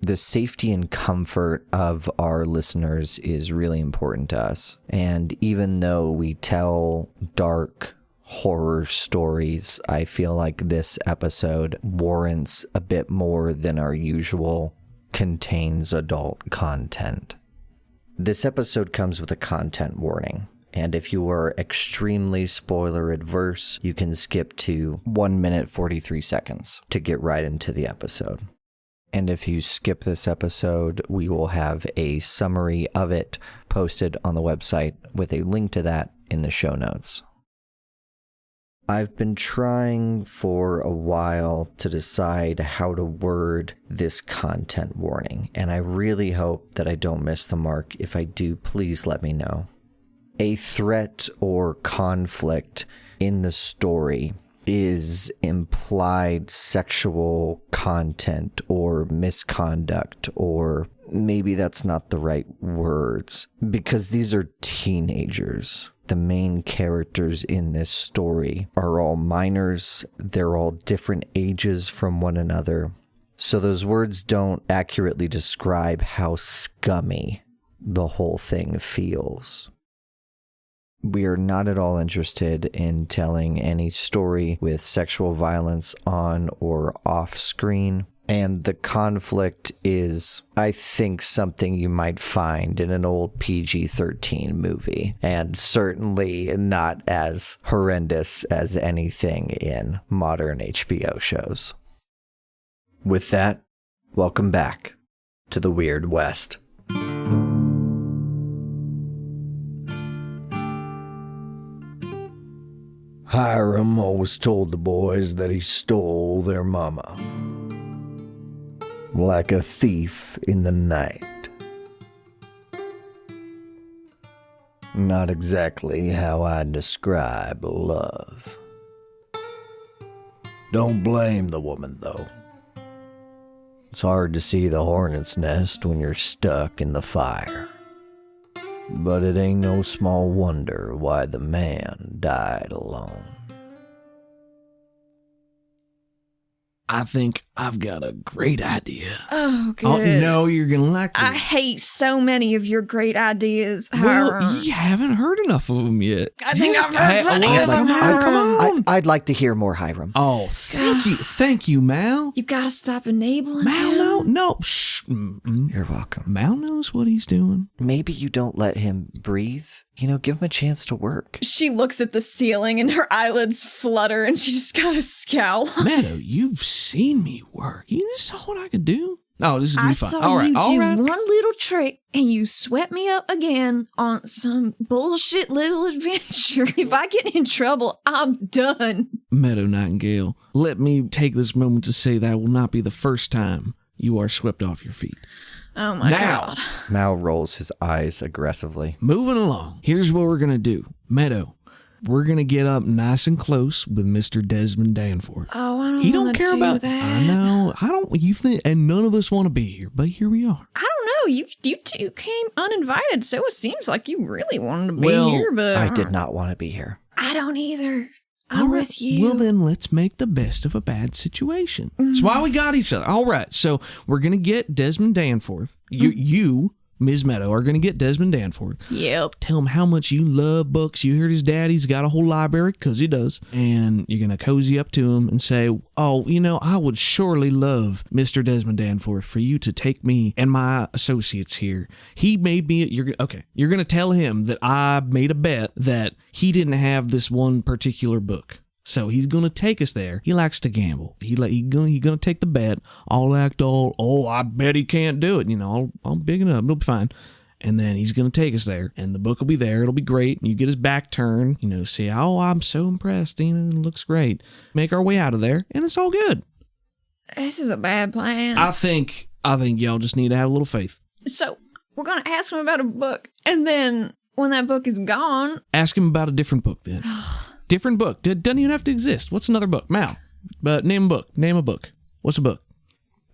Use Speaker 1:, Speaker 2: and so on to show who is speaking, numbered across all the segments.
Speaker 1: The safety and comfort of our listeners is really important to us. And even though we tell dark horror stories, I feel like this episode warrants a bit more than our usual contains adult content. This episode comes with a content warning. And if you are extremely spoiler adverse, you can skip to 1 minute 43 seconds to get right into the episode. And if you skip this episode, we will have a summary of it posted on the website with a link to that in the show notes. I've been trying for a while to decide how to word this content warning, and I really hope that I don't miss the mark. If I do, please let me know. A threat or conflict in the story is implied sexual content or misconduct, or maybe that's not the right words, because these are teenagers. The main characters in this story are all minors. They're all different ages from one another. So those words don't accurately describe how scummy the whole thing feels. We are not at all interested in telling any story with sexual violence on or off screen. And the conflict is, I think, something you might find in an old PG-13 movie, and certainly not as horrendous as anything in modern HBO shows. With that, welcome back to the Weird West. Hiram always told the boys that he stole their mama. Like a thief in the night. Not exactly how I'd describe love. Don't blame the woman, though. It's hard to see the hornet's nest when you're stuck in the fire. But it ain't no small wonder why the man died alone.
Speaker 2: I think I've got a great idea.
Speaker 3: Oh, good.
Speaker 2: Oh, no, you're going to like it.
Speaker 3: I hate so many of your great ideas,
Speaker 2: Well,
Speaker 3: Hiram.
Speaker 2: you haven't heard enough of them yet.
Speaker 3: I think I've heard plenty of them,
Speaker 2: Come on.
Speaker 1: I'd like to hear more, Hiram.
Speaker 2: Oh, thank you. Thank you, Mal.
Speaker 3: You gotta stop enabling
Speaker 2: Mal,
Speaker 3: him.
Speaker 2: no. Shh. Mm-mm.
Speaker 1: You're welcome.
Speaker 2: Mal knows what he's doing.
Speaker 1: Maybe you don't let him breathe. Give him a chance to work.
Speaker 3: She looks at the ceiling and her eyelids flutter and she just got a scowl.
Speaker 2: Meadow, you've seen me work. You just saw what I could do. Oh, this is going
Speaker 3: I
Speaker 2: to be fun.
Speaker 3: saw
Speaker 2: All right,
Speaker 3: you
Speaker 2: all
Speaker 3: do
Speaker 2: right.
Speaker 3: one little trick and you swept me up again on some bullshit little adventure. If I get in trouble, I'm done.
Speaker 2: Meadow Nightingale, let me take this moment to say that will not be the first time you are swept off your feet.
Speaker 3: Oh my God.
Speaker 1: Mal rolls his eyes aggressively.
Speaker 2: Moving along. Here's what we're going to do. Meadow, we're going to get up nice and close with Mr. Desmond Danforth.
Speaker 3: Oh, I don't
Speaker 2: He don't
Speaker 3: wanna
Speaker 2: care
Speaker 3: do
Speaker 2: about
Speaker 3: that.
Speaker 2: I know. I don't. You think, and none of us want to be here, but here we are.
Speaker 3: I don't know. You two came uninvited, so it seems like you really wanted to be
Speaker 2: Well,
Speaker 3: here, but
Speaker 1: I did not want to be here.
Speaker 3: I don't either. I'm
Speaker 2: All right.
Speaker 3: with you.
Speaker 2: Well, then let's make the best of a bad situation. That's why we got each other. All right. So we're going to get Desmond Danforth. You, Ms. Meadow, are going to get Desmond Danforth.
Speaker 3: Yep.
Speaker 2: Tell him how much you love books. You heard his daddy's got a whole library, because he does. And you're going to cozy up to him and say, oh, I would surely love Mr. Desmond Danforth for you to take me and my associates here. He made me, you're going to tell him that I made a bet that he didn't have this one particular book. So he's going to take us there. He likes to gamble. He's going to take the bet. I'll act all, I bet he can't do it. I'll big it up. It'll be fine. And then he's going to take us there, and the book will be there. It'll be great. You get his back turned, say, I'm so impressed. It looks great. Make our way out of there, and it's all good.
Speaker 3: This is a bad plan.
Speaker 2: I think y'all just need to have a little faith.
Speaker 3: So we're going to ask him about a book, and then when that book is gone,
Speaker 2: Ask him about a different book then. Different book. Doesn't even have to exist. What's another book? Mal. But name a book. Name a book. What's a book?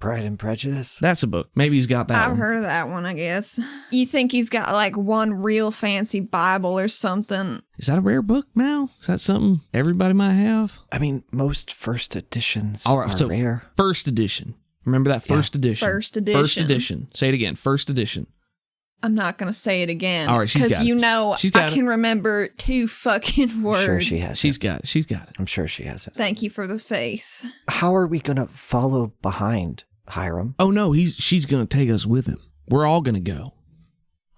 Speaker 1: Pride and Prejudice?
Speaker 2: That's a book. Maybe he's got that
Speaker 3: I've
Speaker 2: one.
Speaker 3: heard of that one, I guess. You think he's got like one real fancy Bible or something?
Speaker 2: Is that a rare book, Mal? Is that something everybody might have?
Speaker 1: I mean, most first editions
Speaker 2: All right,
Speaker 1: are
Speaker 2: so
Speaker 1: rare.
Speaker 2: first edition. Remember that first edition.
Speaker 3: First edition.
Speaker 2: First edition. Say it again. First edition.
Speaker 3: I'm not going to say it again.
Speaker 2: All right, she's got
Speaker 3: because
Speaker 2: it.
Speaker 3: you know
Speaker 2: She's got
Speaker 3: I can remember 2 fucking words.
Speaker 1: Sure she has
Speaker 2: She's
Speaker 1: it.
Speaker 2: got it. She's got it.
Speaker 1: I'm sure she has it.
Speaker 3: Thank you for the faith.
Speaker 1: How are we going to follow behind, Hiram?
Speaker 2: Oh no, she's gonna take us with him. We're all gonna go.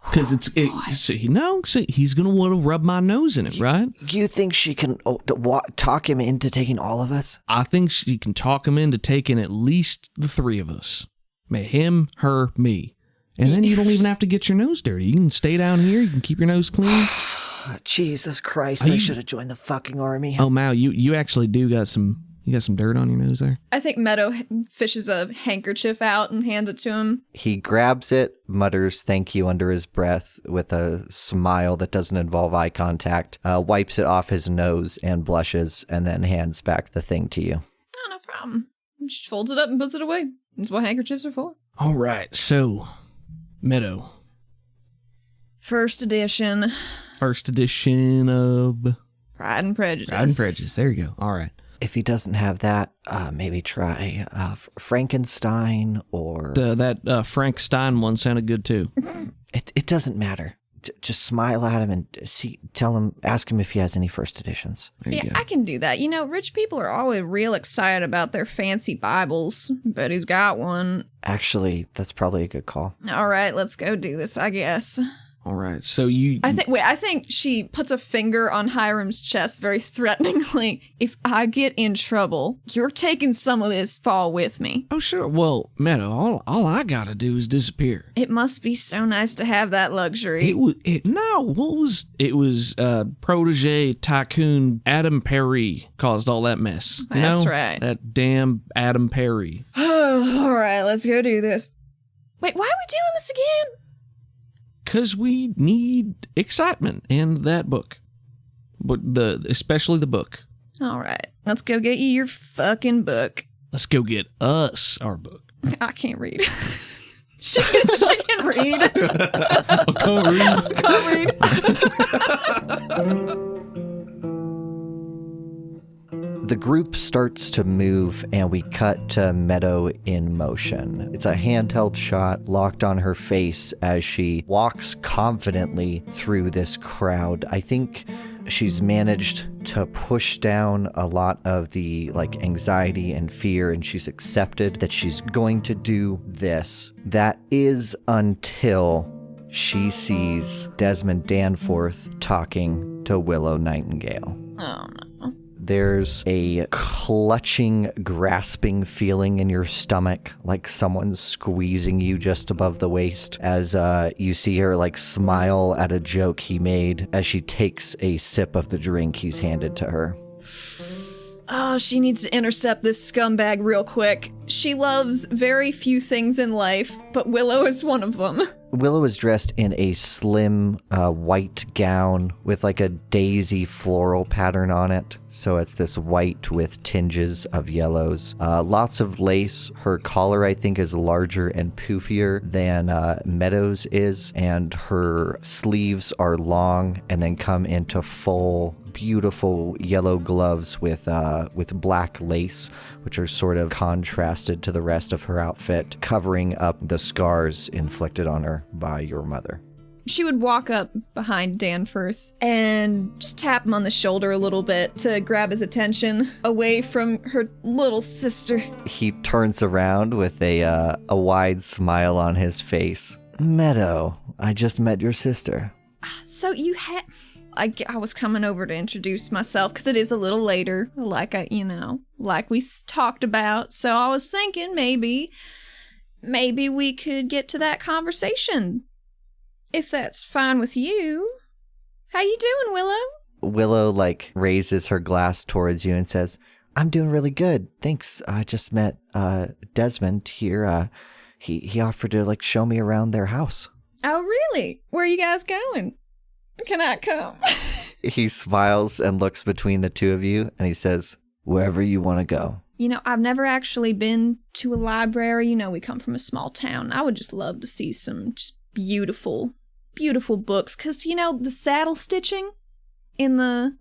Speaker 2: Because he's gonna want to rub my nose in it, right?
Speaker 1: You think she can talk him into taking all of us?
Speaker 2: I think she can talk him into taking at least the 3 of us. Him, her, me. And then you don't even have to get your nose dirty. You can stay down here. You can keep your nose clean.
Speaker 1: Jesus Christ! I should have joined the fucking army.
Speaker 2: Oh, Mal, you actually do got some. You got some dirt on your nose there.
Speaker 3: I think Meadow fishes a handkerchief out and hands it to him.
Speaker 1: He grabs it, mutters "thank you" under his breath with a smile that doesn't involve eye contact, wipes it off his nose and blushes, and then hands back the thing to you.
Speaker 3: Oh, no problem. She folds it up and puts it away. That's what handkerchiefs are for.
Speaker 2: All right, so Meadow.
Speaker 3: First edition.
Speaker 2: First edition of
Speaker 3: Pride and Prejudice.
Speaker 2: Pride and Prejudice. There you go. All right.
Speaker 1: If he doesn't have that, maybe try Frankenstein or...
Speaker 2: That Frank Stein one sounded good too.
Speaker 1: It doesn't matter. Just smile at him and ask him if he has any first editions.
Speaker 2: There you
Speaker 3: Yeah,
Speaker 2: go.
Speaker 3: I can do that. You know, rich people are always real excited about their fancy Bibles. Bet he's got one.
Speaker 1: Actually, that's probably a good call.
Speaker 3: All right, let's go do this, I guess.
Speaker 2: All right. So you.
Speaker 3: I think she puts a finger on Hiram's chest very threateningly. If I get in trouble, you're taking some of this fall with me.
Speaker 2: Oh sure. Well, Meadow, all I gotta do is disappear.
Speaker 3: It must be so nice to have that luxury.
Speaker 2: It was protege tycoon Adam Perry caused all that mess. You
Speaker 3: That's
Speaker 2: know?
Speaker 3: right.
Speaker 2: That damn Adam Perry.
Speaker 3: All right, let's go do this. Wait, why are we doing this again?
Speaker 2: Because we need excitement in that book. But especially the book.
Speaker 3: All right, let's go get you your fucking book.
Speaker 2: Let's go get us our book.
Speaker 3: I can't read. she can read.
Speaker 2: I can't read.
Speaker 1: The group starts to move and we cut to Meadow in motion. It's a handheld shot locked on her face as she walks confidently through this crowd. I think she's managed to push down a lot of the anxiety and fear, and she's accepted that she's going to do this. That is until she sees Desmond Danforth talking to Willow Nightingale.
Speaker 3: Oh, no.
Speaker 1: There's a clutching, grasping feeling in your stomach, like someone's squeezing you just above the waist, as you see her smile at a joke he made as she takes a sip of the drink he's handed to her.
Speaker 3: Oh, she needs to intercept this scumbag real quick. She loves very few things in life, but Willow is one of them.
Speaker 1: Willow is dressed in a slim white gown with a daisy floral pattern on it. So it's this white with tinges of yellows. Lots of lace. Her collar, I think, is larger and poofier than Meadows is. And her sleeves are long and then come into full, beautiful yellow gloves with black lace, which are sort of contrasted to the rest of her outfit, covering up the scars inflicted on her by your mother.
Speaker 3: She would walk up behind Danforth and just tap him on the shoulder a little bit to grab his attention away from her little sister.
Speaker 1: He turns around with a wide smile on his face. Meadow, I just met your sister.
Speaker 3: So you had... I was coming over to introduce myself because it is a little later, like we talked about. So I was thinking maybe we could get to that conversation, if that's fine with you. How you doing, Willow?
Speaker 1: Willow raises her glass towards you and says, "I'm doing really good, thanks. I just met Desmond here. He offered to show me around their house."
Speaker 3: Oh, really? Where are you guys going? Can I come?
Speaker 1: He smiles and looks between the two of you, and he says, "Wherever you want to go."
Speaker 3: I've never actually been to a library. We come from a small town. I would just love to see some just beautiful, beautiful books. Because, the saddle stitching, in the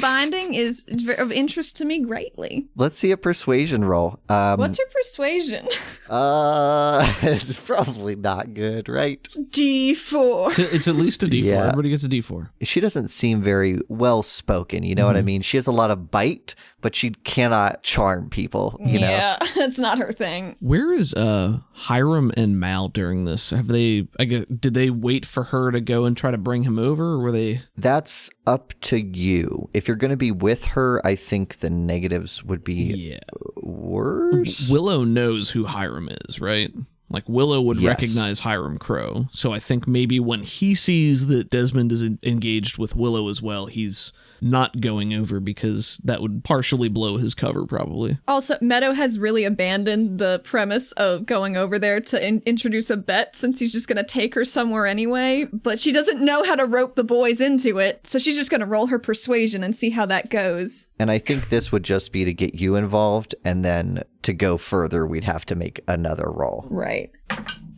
Speaker 3: binding is of interest to me greatly.
Speaker 1: Let's see a persuasion roll.
Speaker 3: What's your persuasion?
Speaker 1: It's probably not good, right?
Speaker 3: D4.
Speaker 2: It's at least a D4.
Speaker 1: Yeah.
Speaker 2: Everybody gets a D4.
Speaker 1: She doesn't seem very well spoken, you know what I mean? She has a lot of bite, but she cannot charm people, you know?
Speaker 3: Yeah, that's not her thing.
Speaker 2: Where is Hiram and Mal during this? Have they? I guess, did they wait for her to go and try to bring him over, or were they?
Speaker 1: That's up to you. If you're going to be with her, I think the negatives would be worse.
Speaker 2: Willow knows who Hiram is, right? Like Willow would
Speaker 1: Yes.
Speaker 2: recognize Hiram Crow. So I think maybe when he sees that Desmond is engaged with Willow as well, he's not going over because that would partially blow his cover probably.
Speaker 3: Also, Meadow has really abandoned the premise of going over there to introduce a bet since he's just going to take her somewhere anyway, but she doesn't know how to rope the boys into it, so she's just going to roll her persuasion and see how that goes.
Speaker 1: And I think this would just be to get you involved, and then to go further, we'd have to make another roll.
Speaker 3: Right.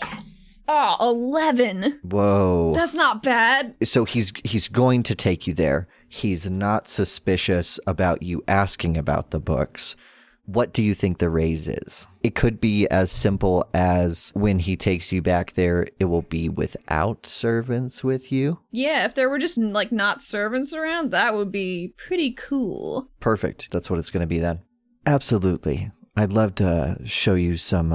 Speaker 3: Yes. Oh, 11.
Speaker 1: Whoa.
Speaker 3: That's not bad.
Speaker 1: So he's going to take you there. He's not suspicious about you asking about the books. What do you think the raise is? It could be as simple as when he takes you back there, it will be without servants with you.
Speaker 3: Yeah, if there were just like not servants around, that would be pretty cool.
Speaker 1: Perfect. That's what it's going to be then. Absolutely. I'd love to show you some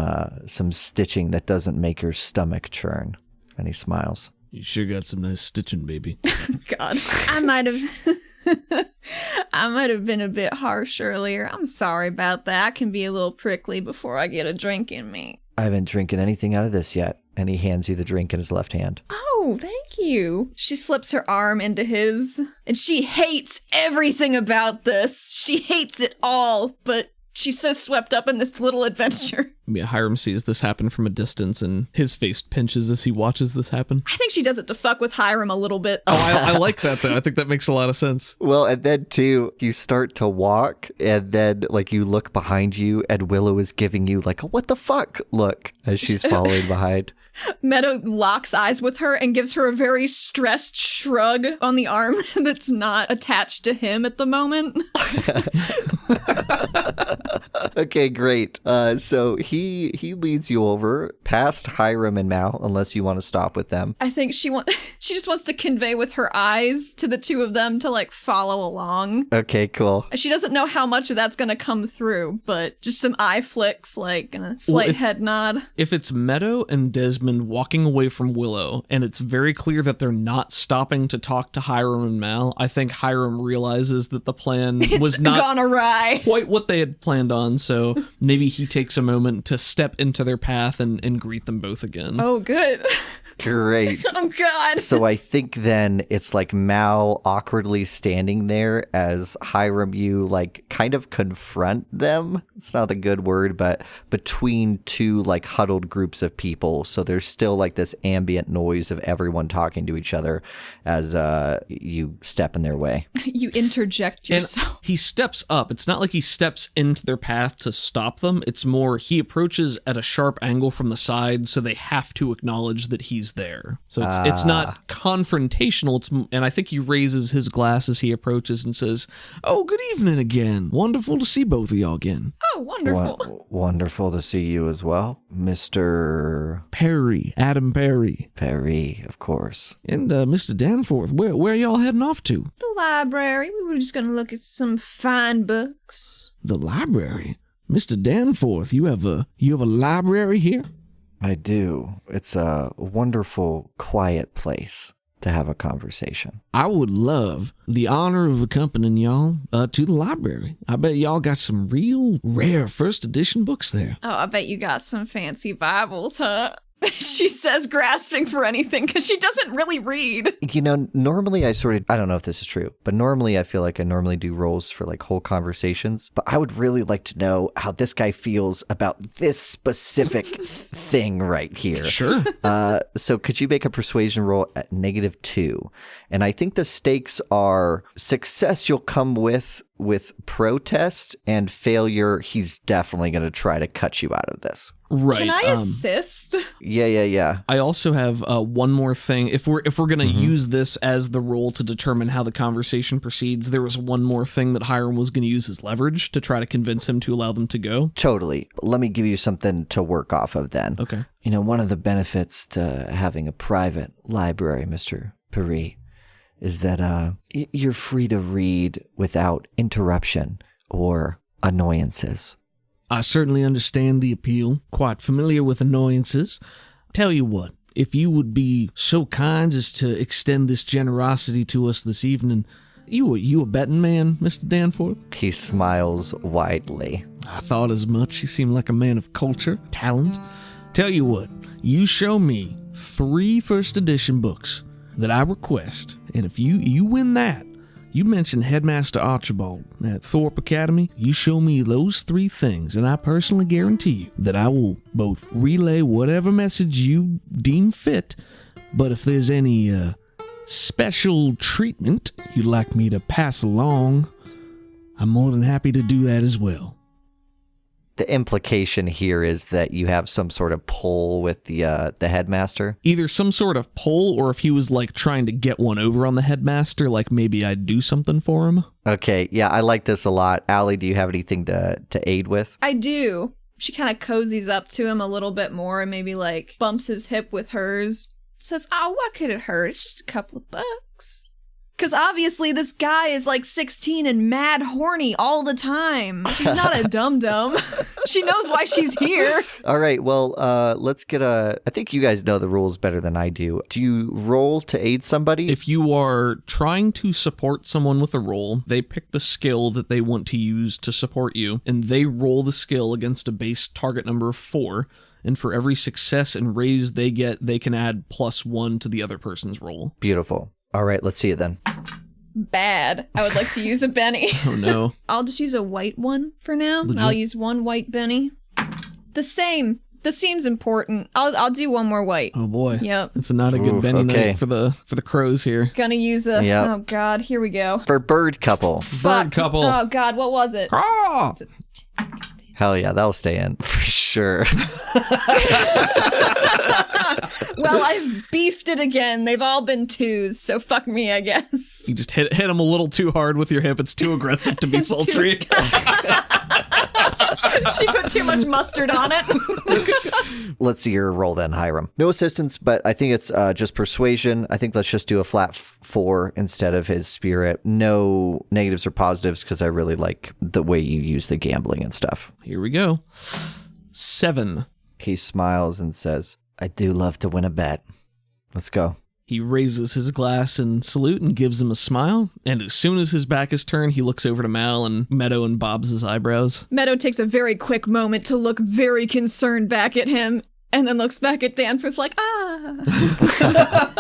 Speaker 1: stitching that doesn't make your stomach churn. And he smiles.
Speaker 2: You sure got some nice stitching, baby.
Speaker 3: God, I might have been a bit harsh earlier. I'm sorry about that. I can be a little prickly before I get a drink in me.
Speaker 1: I haven't drinking anything out of this yet. And he hands you the drink in his left hand.
Speaker 3: Oh, thank you. She slips her arm into his, and she hates everything about this. She hates it all, but she's so swept up in this little adventure.
Speaker 2: Yeah, Hiram sees this happen from a distance and his face pinches as he watches this happen.
Speaker 3: I think she does it to fuck with Hiram a little bit.
Speaker 2: Oh, I like that though. I think that makes a lot of sense.
Speaker 1: Well, and then too, you start to walk, and then like you look behind you, and Willow is giving you like a what the fuck look as she's following behind.
Speaker 3: Meadow locks eyes with her and gives her a very stressed shrug on the arm that's not attached to him at the moment.
Speaker 1: Okay, great. So he leads you over past Hiram and Mal, unless you want to stop with them.
Speaker 3: I think she just wants to convey with her eyes to the two of them to like follow along.
Speaker 1: Okay, cool.
Speaker 3: She doesn't know how much of that's going to come through, but just some eye flicks, like, and a slight head nod.
Speaker 2: If it's Meadow and Desmond walking away from Willow, and it's very clear that they're not stopping to talk to Hiram and Mal, I think Hiram realizes that the plan was not
Speaker 3: gone awry.
Speaker 2: quite what they had planned on, so maybe he takes a moment to step into their path and greet them both again.
Speaker 3: Oh, good.
Speaker 1: Great.
Speaker 3: Oh, God.
Speaker 1: So I think then it's like Mal awkwardly standing there as Hiram, you like kind of confront them. It's not a good word, but between two like huddled groups of people. So there's still like this ambient noise of everyone talking to each other as you step in their way.
Speaker 3: You interject yourself.
Speaker 2: And he steps up. It's not like he steps into their path to stop them. It's more he approaches at a sharp angle from the side, so they have to acknowledge that he's there. So it's not confrontational. And I think he raises his glass as he approaches and says, "Oh, good evening again. Wonderful to see both of y'all again."
Speaker 3: Oh, wonderful.
Speaker 1: Wonderful to see you as well, Mr.
Speaker 2: Perry, Adam Perry.
Speaker 1: Perry, of course.
Speaker 2: And Mr. Danforth, where y'all heading off to?
Speaker 3: The library. We were just going to look at some fine books.
Speaker 2: The library? Mr. Danforth, you have a library here?
Speaker 1: I do. It's a wonderful, quiet place to have a conversation.
Speaker 2: I would love the honor of accompanying y'all to the library. I bet y'all got some real rare first edition books there.
Speaker 3: Oh, I bet you got some fancy Bibles, huh? She says, grasping for anything, because she doesn't really read.
Speaker 1: You know, normally I don't know if this is true, but normally I feel like I normally do roles for like whole conversations, but I would really like to know how this guy feels about this specific thing right here.
Speaker 2: Sure.
Speaker 1: So could you make a persuasion roll at -2? And I think the stakes are success you'll come with with protest and failure, he's definitely going to try to cut you out of this.
Speaker 2: Right.
Speaker 3: Can I assist?
Speaker 1: Yeah.
Speaker 2: I also have one more thing. If we're gonna use this as the role to determine how the conversation proceeds, there was one more thing that Hiram was gonna use as leverage to try to convince him to allow them to go.
Speaker 1: Totally. Let me give you something to work off of then.
Speaker 2: Okay.
Speaker 1: You know, one of the benefits to having a private library, Mr. Paris, is that you're free to read without interruption or annoyances.
Speaker 2: I certainly understand the appeal. Quite familiar with annoyances. Tell you what, if you would be so kind as to extend this generosity to us this evening, you a betting man, Mr. Danforth?
Speaker 1: He smiles widely.
Speaker 2: I thought as much. He seemed like a man of culture, talent. Tell you what, you show me 3 first edition books that I request, and if you win that, you mentioned Headmaster Archibald at Thorpe Academy. You show me those 3 things, and I personally guarantee you that I will both relay whatever message you deem fit, but if there's any special treatment you'd like me to pass along, I'm more than happy to do that as well.
Speaker 1: The implication here is that you have some sort of pull with the headmaster.
Speaker 2: Either some sort of pull, or if he was like trying to get one over on the headmaster, like maybe I'd do something for him.
Speaker 1: Okay, yeah, I like this a lot. Allie, do you have anything to aid with?
Speaker 3: I do. She kind of cozies up to him a little bit more and maybe like bumps his hip with hers. Says, "Oh, what could it hurt? It's just a couple of bucks." Because obviously this guy is like 16 and mad horny all the time. She's not a dum-dum. She knows why she's here.
Speaker 1: All right, well, let's get I think you guys know the rules better than I do. Do you roll to aid somebody?
Speaker 2: If you are trying to support someone with a roll, they pick the skill that they want to use to support you, and they roll the skill against a base target number of 4. And for every success and raise they get, they can add +1 to the other person's roll.
Speaker 1: Beautiful. All right, let's see it then.
Speaker 3: Bad. I would like to use a Benny.
Speaker 2: Oh no.
Speaker 3: I'll just use a white one for now.
Speaker 2: Legit?
Speaker 3: I'll use 1 white Benny. The same. This seems important. I'll do 1 more white.
Speaker 2: Oh boy.
Speaker 3: Yep.
Speaker 2: It's not a good
Speaker 1: Oof,
Speaker 2: Benny
Speaker 1: okay.
Speaker 2: night for the crows here.
Speaker 3: Gonna use a...
Speaker 1: Yep.
Speaker 3: Oh god, here we go.
Speaker 1: For bird couple.
Speaker 3: Fuck.
Speaker 2: Bird couple.
Speaker 3: Oh god, what was it?
Speaker 2: Ah!
Speaker 1: Hell yeah, that'll stay in for sure.
Speaker 3: Well, I've beefed it again. They've all been 2s, so fuck me, I guess.
Speaker 2: You just hit him a little too hard with your hip. It's too aggressive to be
Speaker 3: It's too-
Speaker 2: sultry.
Speaker 3: She put too much mustard on it.
Speaker 1: Let's see your roll then, Hiram. No assistance, but I think it's just persuasion. I think let's just do a flat 4 instead of his spirit. No negatives or positives because I really like the way you use the gambling and stuff.
Speaker 2: Here we go. 7.
Speaker 1: He smiles and says, "I do love to win a bet. Let's go."
Speaker 2: He raises his glass and salute and gives him a smile. And as soon as his back is turned, he looks over to Mal and Meadow and bobs his eyebrows.
Speaker 3: Meadow takes a very quick moment to look very concerned back at him, and then looks back at Danforth like, ah.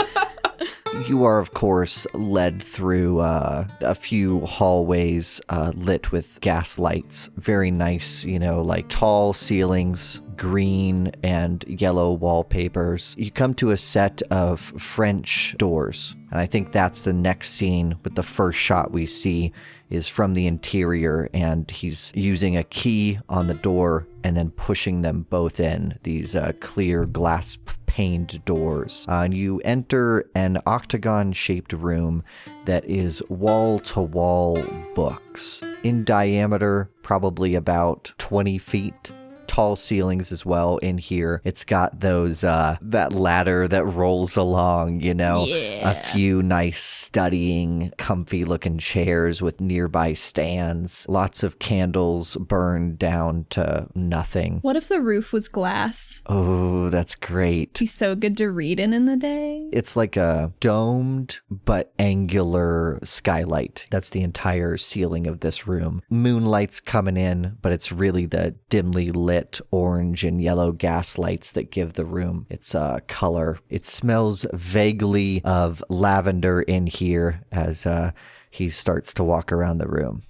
Speaker 1: You are, of course, led through a few hallways lit with gas lights. Very nice, like tall ceilings, green and yellow wallpapers. You come to a set of French doors, and I think that's the next scene with the first shot we see is from the interior, and he's using a key on the door and then pushing them both in, these clear glass paned doors. And you enter an octagon-shaped room that is wall-to-wall books. In diameter, probably about 20 feet. Tall ceilings as well in here. It's got those, that ladder that rolls along,
Speaker 3: Yeah.
Speaker 1: A few nice studying, comfy looking chairs with nearby stands. Lots of candles burned down to nothing.
Speaker 3: What if the roof was glass?
Speaker 1: Oh, that's great.
Speaker 3: Be so good to read in the day.
Speaker 1: It's like a domed but angular skylight. That's the entire ceiling of this room. Moonlight's coming in, but it's really the dimly lit orange and yellow gas lights that give the room its color. It smells vaguely of lavender in here as he starts to walk around the room.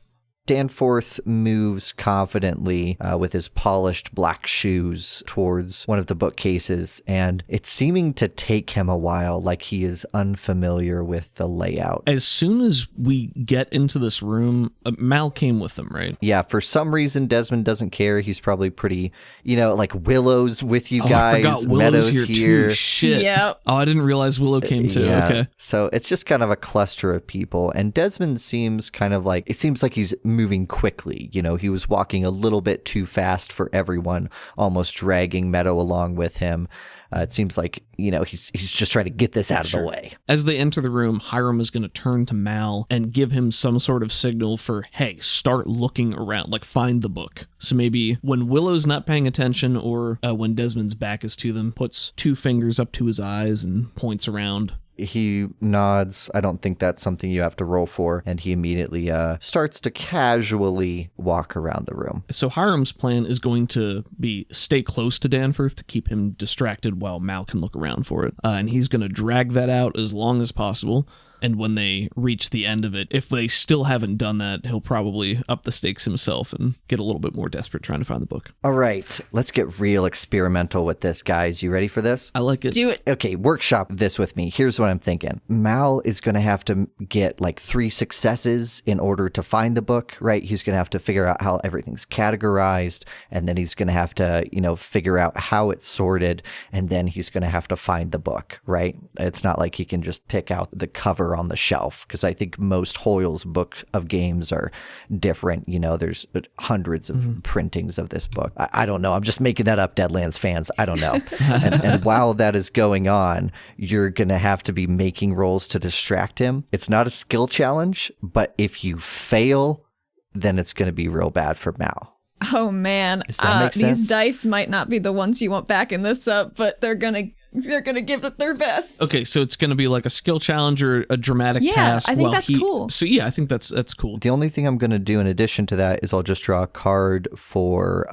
Speaker 1: Danforth moves confidently with his polished black shoes towards one of the bookcases, and it's seeming to take him a while, like he is unfamiliar with the layout.
Speaker 2: As soon as we get into this room, Mal came with them, right?
Speaker 1: Yeah, for some reason, Desmond doesn't care. He's probably pretty, like Willow's with you guys.
Speaker 2: I forgot Willow's
Speaker 1: Meadows
Speaker 2: here too. Shit.
Speaker 3: Yep.
Speaker 2: Oh, I didn't realize Willow came too.
Speaker 1: Yeah.
Speaker 2: Okay.
Speaker 1: So it's just kind of a cluster of people. And Desmond seems kind of like, it seems like he's moving quickly. He was walking a little bit too fast for everyone, almost dragging Meadow along with him. It seems like, he's just trying to get this out of the way.
Speaker 2: As they enter the room, Hiram is going to turn to Mal and give him some sort of signal for, hey, start looking around, like find the book. So maybe when Willow's not paying attention or when Desmond's back is to them, puts 2 fingers up to his eyes and points around.
Speaker 1: He nods. I don't think that's something you have to roll for. And he immediately starts to casually walk around the room.
Speaker 2: So Hiram's plan is going to be stay close to Danforth to keep him distracted while Mal can look around for it. And he's going to drag that out as long as possible. And when they reach the end of it, if they still haven't done that, he'll probably up the stakes himself and get a little bit more desperate trying to find the book.
Speaker 1: All right, let's get real experimental with this, guys. You ready for this?
Speaker 2: I like it.
Speaker 3: Do it.
Speaker 1: Okay, workshop this with me. Here's what I'm thinking. Mal is going to have to get like 3 successes in order to find the book, right? He's going to have to figure out how everything's categorized, and then he's going to have to, figure out how it's sorted, and then he's going to have to find the book, right? It's not like he can just pick out the cover on the shelf, because I think most Hoyle's books of games are different. There's hundreds of printings of this book. I don't know. I'm just making that up, Deadlands fans. I don't know. and while that is going on, you're going to have to be making rolls to distract him. It's not a skill challenge, but if you fail, then it's going to be real bad for Mal.
Speaker 3: Oh man,
Speaker 1: Does that make sense?
Speaker 3: these dice might not be the ones you want backing this up, but they're gonna give it their best.
Speaker 2: Okay, so it's going to be like a skill challenge or a dramatic task.
Speaker 3: I think that's cool.
Speaker 2: So yeah, I think that's cool.
Speaker 1: The only thing I'm going to do in addition to that is I'll just draw a card for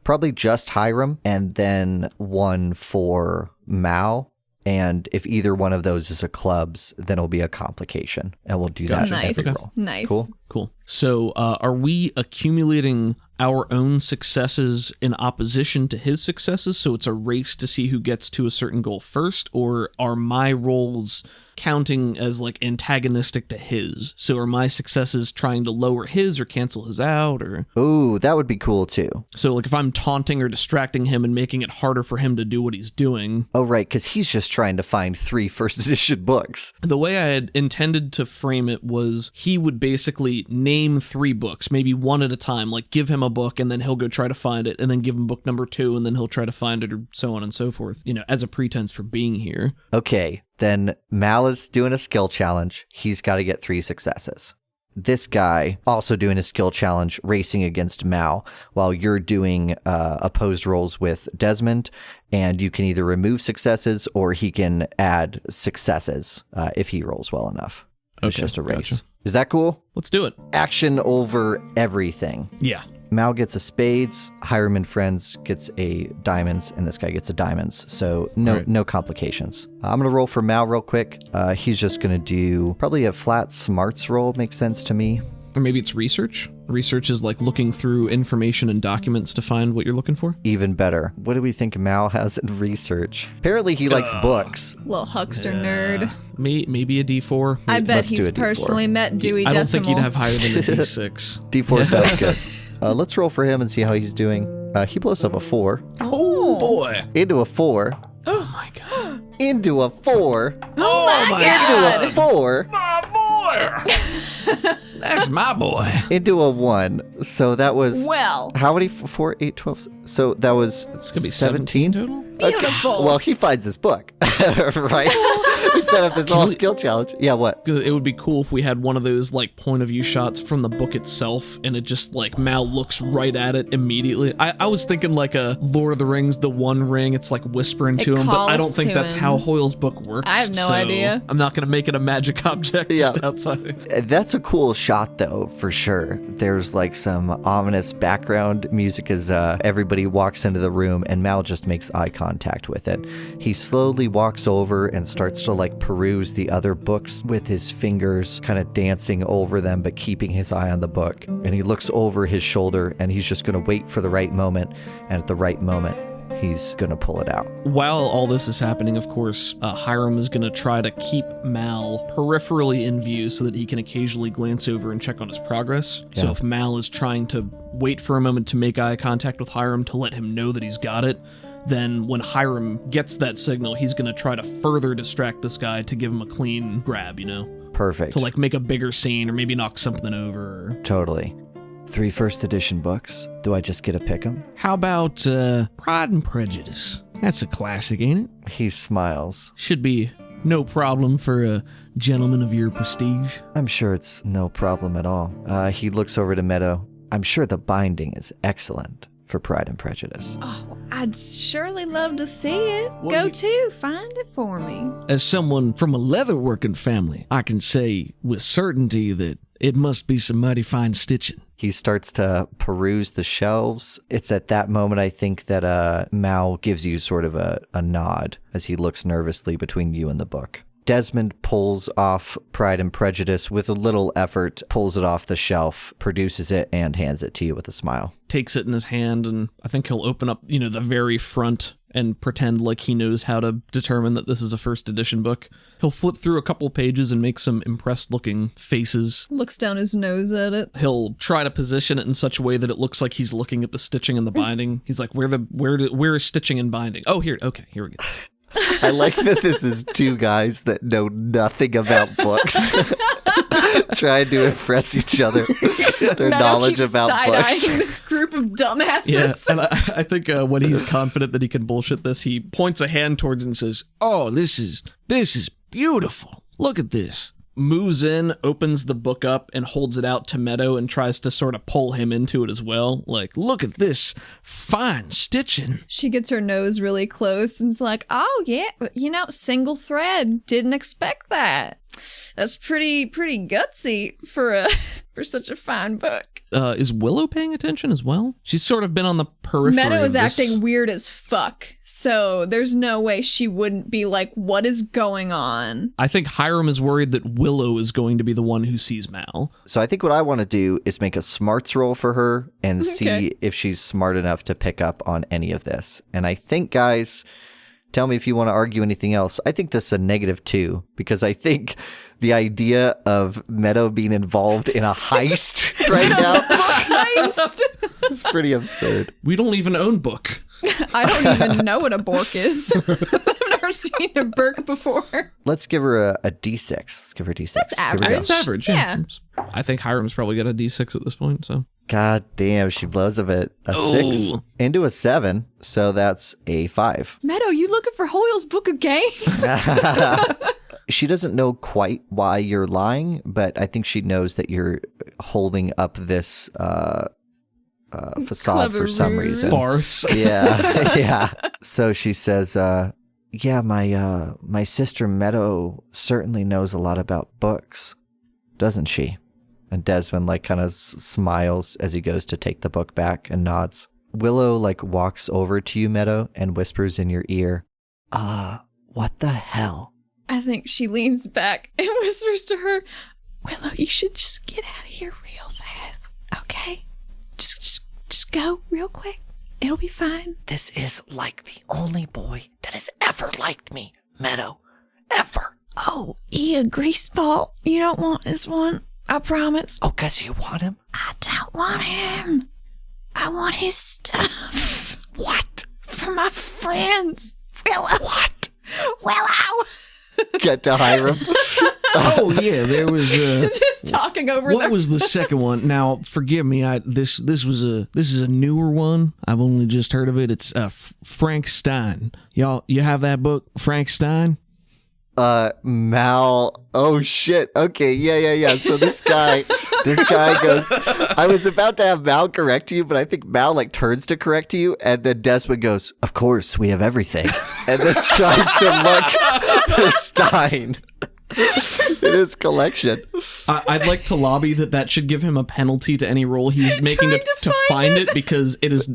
Speaker 1: probably just Hiram, and then one for Mal. And if either one of those is a clubs, then it'll be a complication. And we'll do that.
Speaker 3: Nice.
Speaker 1: every roll.
Speaker 3: Nice.
Speaker 1: Cool.
Speaker 2: So are we accumulating our own successes in opposition to his successes? So it's a race to see who gets to a certain goal first? Or are my rolls counting as like antagonistic to his? So are my successes trying to lower his or cancel his out? Or
Speaker 1: Ooh, that would be cool too.
Speaker 2: so like if I'm taunting or distracting him and making it harder for him to do what he's doing.
Speaker 1: Oh, right, because he's just trying to find 3 first edition books.
Speaker 2: The way I had intended to frame it was he would basically name 3 books, maybe one at a time, like give him a book and then he'll go try to find it, and then give him book number 2 and then he'll try to find it, or so on and so forth, as a pretense for being here.
Speaker 1: Okay, then Mal is doing a skill challenge. He's got to get 3 successes. This guy also doing a skill challenge, racing against Mal, while you're doing opposed rolls with Desmond, and you can either remove successes or he can add successes if he rolls well enough. It's
Speaker 2: Okay,
Speaker 1: just a race.
Speaker 2: gotcha.
Speaker 1: Is that cool?
Speaker 2: Let's do it.
Speaker 1: Action over everything.
Speaker 2: Yeah.
Speaker 1: Mal gets a spades, Hiram and Friends gets a diamonds, and this guy gets a diamonds. So no complications. I'm going to roll for Mal real quick. He's just going to do probably a flat smarts roll. Makes sense to me.
Speaker 2: Or maybe it's research. Research is like looking through information and documents to find what you're looking for.
Speaker 1: Even better. What do we think Mal has in research? Apparently he likes books.
Speaker 3: Little huckster nerd.
Speaker 2: Maybe a D4.
Speaker 3: I bet
Speaker 1: Let's do
Speaker 3: he's
Speaker 1: a D4.
Speaker 3: personally met Dewey
Speaker 2: I don't
Speaker 3: Decimal.
Speaker 2: think he'd have higher than a D6.
Speaker 1: D4 sounds good. Let's roll for him and see how he's doing. He blows up a 4.
Speaker 2: Oh boy.
Speaker 1: Into a 4.
Speaker 2: Oh my god.
Speaker 1: Into a 4.
Speaker 2: Oh my
Speaker 1: Into a 4.
Speaker 2: That's my boy.
Speaker 1: Into a 1. So that was...
Speaker 3: Well,
Speaker 1: How many? 4, 8, 12. So that was
Speaker 2: It's gonna be 17 total.
Speaker 3: beautiful.
Speaker 1: Well, he finds this book, right? We set up this whole skill challenge. Yeah, what?
Speaker 2: 'Cause it would be cool if we had one of those like point of view shots from the book itself, and it just like Mal looks right at it immediately. I was thinking like a Lord of the Rings, the One Ring. It's like whispering to him, but I don't
Speaker 3: calls
Speaker 2: think
Speaker 3: to
Speaker 2: that's
Speaker 3: him.
Speaker 2: how Hoyle's book works.
Speaker 3: I have no
Speaker 2: so
Speaker 3: idea.
Speaker 2: I'm not gonna make it a magic object just outside.
Speaker 1: That's a cool shot, though, for sure. There's like some ominous background music as everybody walks into the room, and Mal just makes eye contact with it. He slowly walks over and starts to like peruse the other books with his fingers kind of dancing over them, but keeping his eye on the book. And he looks over his shoulder and he's just going to wait for the right moment. And at the right moment, he's going to pull it out.
Speaker 2: While all this is happening, of course, Hiram is going to try to keep Mal peripherally in view so that he can occasionally glance over and check on his progress. So
Speaker 1: Yeah.
Speaker 2: if Mal is trying to wait for a moment to make eye contact with Hiram to let him know that he's got it, then when Hiram gets that signal, he's going to try to further distract this guy to give him a clean grab, you know?
Speaker 1: Perfect.
Speaker 2: To like make a bigger scene or maybe knock something over.
Speaker 1: Totally. 3 first edition books. Do I just get to pick them?
Speaker 2: How about Pride and Prejudice? That's a classic, ain't it?
Speaker 1: He smiles.
Speaker 2: Should be no problem for a gentleman of your prestige.
Speaker 1: I'm sure it's no problem at all. He looks over to Meadow. I'm sure the binding is excellent for Pride and Prejudice.
Speaker 3: Oh, I'd surely love to see it.
Speaker 2: Well,
Speaker 3: Go
Speaker 2: you-
Speaker 3: to, find it for me.
Speaker 2: As someone from a leatherworking family, I can say with certainty that it must be some mighty fine stitching.
Speaker 1: He starts to peruse the shelves. It's at that moment, I think, that Mal gives you sort of a nod as he looks nervously between you and the book. Desmond pulls off Pride and Prejudice with a little effort, pulls it off the shelf, produces it, and hands it to you with a smile.
Speaker 2: Takes it in his hand, and I think he'll open up, the very front and pretend like he knows how to determine that this is a first edition book. He'll flip through a couple pages and make some impressed looking faces.
Speaker 3: Looks down his nose at it.
Speaker 2: He'll try to position it in such a way that it looks like he's looking at the stitching and the binding. He's like, where is stitching and binding? Oh, here we go.
Speaker 1: I like that this is 2 guys that know nothing about books trying to impress each other. Their
Speaker 3: Meadow
Speaker 1: knowledge
Speaker 3: keeps
Speaker 1: about books.
Speaker 3: side-eyeing this group of dumbasses.
Speaker 2: Yeah, and I think when he's confident that he can bullshit this, he points a hand towards it and says, "Oh, this is beautiful. Look at this." Moves in, opens the book up, and holds it out to Meadow and tries to sort of pull him into it as well. Like, look at this fine stitching.
Speaker 3: She gets her nose really close and is like, oh, yeah, single thread. Didn't expect that. That's pretty gutsy for such a fine book.
Speaker 2: Is Willow paying attention as well? She's sort of been on the periphery.
Speaker 3: Meadow is
Speaker 2: of this.
Speaker 3: acting weird as fuck, so there's no way she wouldn't be like, what is going on?
Speaker 2: I think Hiram is worried that Willow is going to be the one who sees Mal.
Speaker 1: So I think what I want to do is make a smarts roll for her and
Speaker 3: Okay.
Speaker 1: see if she's smart enough to pick up on any of this. And I think, guys, tell me if you want to argue anything else. I think this is a -2 because I think the idea of Meadow being involved in a heist right now
Speaker 3: Heist.
Speaker 1: is pretty absurd.
Speaker 2: We don't even own book.
Speaker 3: I don't even know what a bork is. I've never seen a Burke before.
Speaker 1: Let's give her a D6. Let's give her a D6.
Speaker 3: That's
Speaker 1: Here we go.
Speaker 3: average.
Speaker 2: It's average, yeah. I think Hiram's probably got a D6 at this point, so.
Speaker 1: God damn, she blows up at a 6
Speaker 2: Oh.
Speaker 1: into a 7, so that's a 5.
Speaker 3: Meadow, you looking for Hoyle's Book of Games?
Speaker 1: She doesn't know quite why you're lying, but I think she knows that you're holding up this facade
Speaker 3: Clever
Speaker 1: for some
Speaker 3: ruse.
Speaker 1: reason.
Speaker 2: Farce.
Speaker 1: Yeah, yeah. So she says, yeah, my sister Meadow certainly knows a lot about books, doesn't she? And Desmond kind of smiles as he goes to take the book back and nods. Willow walks over to you, Meadow, and whispers in your ear, what the hell?
Speaker 3: I think she leans back and whispers to her, Willow, you should just get out of here real fast, okay? Just go real quick. It'll be fine.
Speaker 1: This is like the only boy that has ever liked me, Meadow. Ever.
Speaker 3: Oh, you greaseball. You don't want this one. I promise.
Speaker 1: Oh, 'cause you want him?
Speaker 3: I don't want him. I want his stuff.
Speaker 1: What?
Speaker 3: For my friends. Willow.
Speaker 1: What?
Speaker 3: Willow.
Speaker 1: Get to Hiram.
Speaker 2: Oh, yeah, there was
Speaker 3: Just talking over
Speaker 2: what
Speaker 3: them.
Speaker 2: was the second one? Now, forgive me. This is a newer one. I've only just heard of it. It's Frank Stein. Y'all, you have that book, Frank Stein?
Speaker 1: Mal. Oh shit. Okay. Yeah. So this guy goes, I was about to have Mal correct you, but I think Mal turns to correct you, and then Desmond goes, of course, we have everything. And then tries to look for Stein. in his collection.
Speaker 2: I'd like to lobby that should give him a penalty to any roll he's making to find it, because it's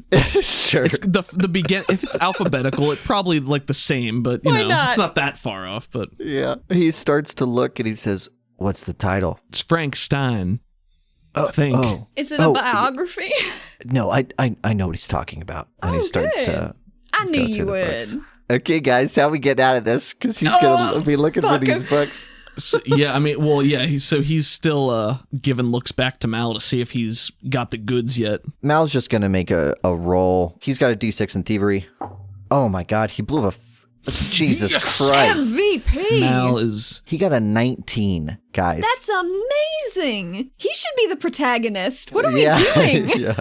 Speaker 1: Sure.
Speaker 2: it's the begin. If it's alphabetical, it's probably like the same, but
Speaker 3: Why not?
Speaker 2: it's not that far off. But
Speaker 1: Yeah. He starts to look and he says, "What's the title?"
Speaker 2: it's Frank Stein. I think.
Speaker 1: Oh,
Speaker 3: Is it a biography?
Speaker 1: no, I know what he's talking about. And he starts
Speaker 3: good.
Speaker 1: to.
Speaker 3: I knew
Speaker 1: go through
Speaker 3: you
Speaker 1: the
Speaker 3: would.
Speaker 1: books. Okay, guys, how we get out of this? Because he's gonna be looking for these books.
Speaker 2: So, yeah, I mean, well, yeah. He's still giving looks back to Mal to see if he's got the goods yet.
Speaker 1: Mal's just gonna make a roll. He's got a D6 in thievery. Oh my God, he blew a. Jesus Christ!
Speaker 3: MVP.
Speaker 2: Mal is.
Speaker 1: He got a 19, guys.
Speaker 3: That's amazing. He should be the protagonist. What are
Speaker 1: Yeah.
Speaker 3: we doing?
Speaker 1: Yeah.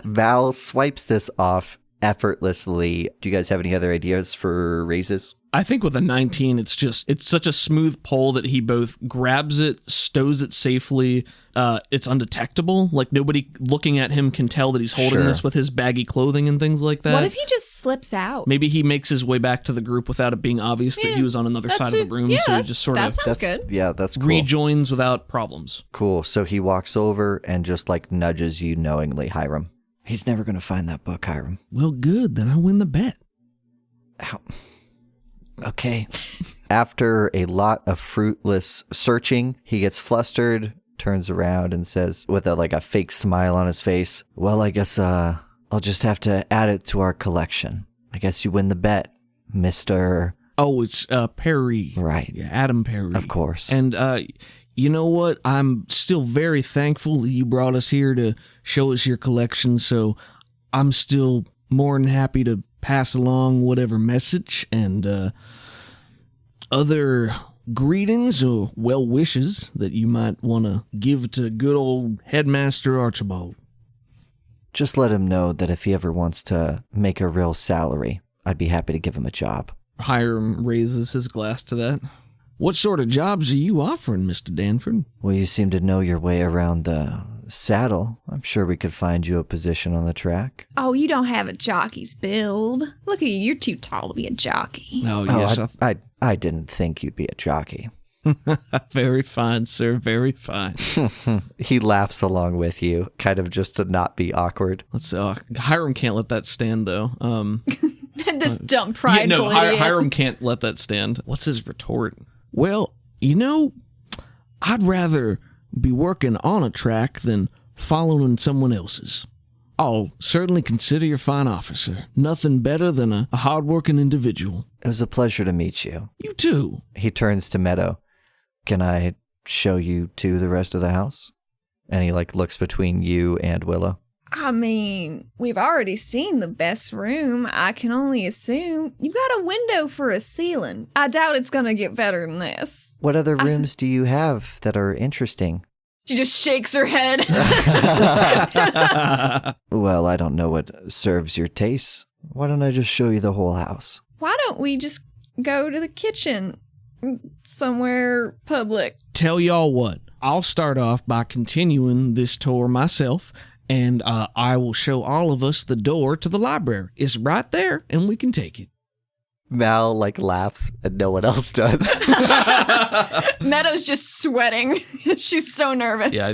Speaker 1: Val swipes this off effortlessly. Do you guys have any other ideas for raises?
Speaker 2: I think with a 19, it's such a smooth pull that he both grabs it, stows it safely. It's undetectable. Like, nobody looking at him can tell that he's holding
Speaker 1: Sure.
Speaker 2: this with his baggy clothing and things like that.
Speaker 3: What if he just slips out?
Speaker 2: Maybe he makes his way back to the group without it being obvious that he was on another side of the room, so he just sort
Speaker 3: that
Speaker 2: of
Speaker 3: sounds good.
Speaker 1: Yeah, that's cool.
Speaker 2: rejoins without problems.
Speaker 1: Cool. So he walks over and just like nudges you knowingly, Hiram. He's never going to find that book, Hiram.
Speaker 2: Well, good. Then I win the bet.
Speaker 1: Ow. Okay. After a lot of fruitless searching, he gets flustered, turns around and says with a fake smile on his face, "Well, I guess I'll just have to add it to our collection. I guess you win the bet, Mr.
Speaker 2: Oh, it's Perry.
Speaker 1: Right.
Speaker 2: Yeah, Adam Perry.
Speaker 1: Of course.
Speaker 2: And you know what? I'm still very thankful that you brought us here to show us your collection, so I'm still more than happy to pass along whatever message and other greetings or well wishes that you might want to give to good old Headmaster Archibald.
Speaker 1: Just let him know that if he ever wants to make a real salary, I'd be happy to give him a job."
Speaker 2: Hiram raises his glass to that. What sort of jobs are you offering, Mr. Danford?
Speaker 1: Well, you seem to know your way around the saddle. I'm sure we could find you a position on the track.
Speaker 3: Oh, you don't have a jockey's build. Look at you. You're too tall to be a jockey.
Speaker 2: Oh,
Speaker 1: Oh,
Speaker 2: yes.
Speaker 1: I didn't think you'd be a jockey.
Speaker 2: Very fine, sir. Very fine.
Speaker 1: He laughs along with you, kind of just to not be awkward.
Speaker 2: Let's see. Hiram can't let that stand, though.
Speaker 3: This dumb prideful idiot.
Speaker 2: Hiram can't let that stand. What's his retort? Well, I'd rather be working on a track than following someone else's. I'll certainly consider your fine officer. Nothing better than a hard-working individual.
Speaker 1: It was a pleasure to meet you.
Speaker 2: You too.
Speaker 1: He turns to Meadow. Can I show you to the rest of the house? And he looks between you and Willow.
Speaker 3: I mean, we've already seen the best room. I can only assume you've got a window for a ceiling. I doubt it's going to get better than this.
Speaker 1: What other rooms do you have that are interesting?
Speaker 3: She just shakes her head.
Speaker 1: Well, I don't know what serves your tastes. Why don't I just show you the whole house?
Speaker 3: Why don't we just go to the kitchen somewhere public?
Speaker 2: Tell y'all what. I'll start off by continuing this tour myself, and I will show all of us the door to the library. It's right there, and we can take it.
Speaker 1: Mal laughs and no one else does.
Speaker 3: Meadow's just sweating. She's so nervous.
Speaker 2: Yeah,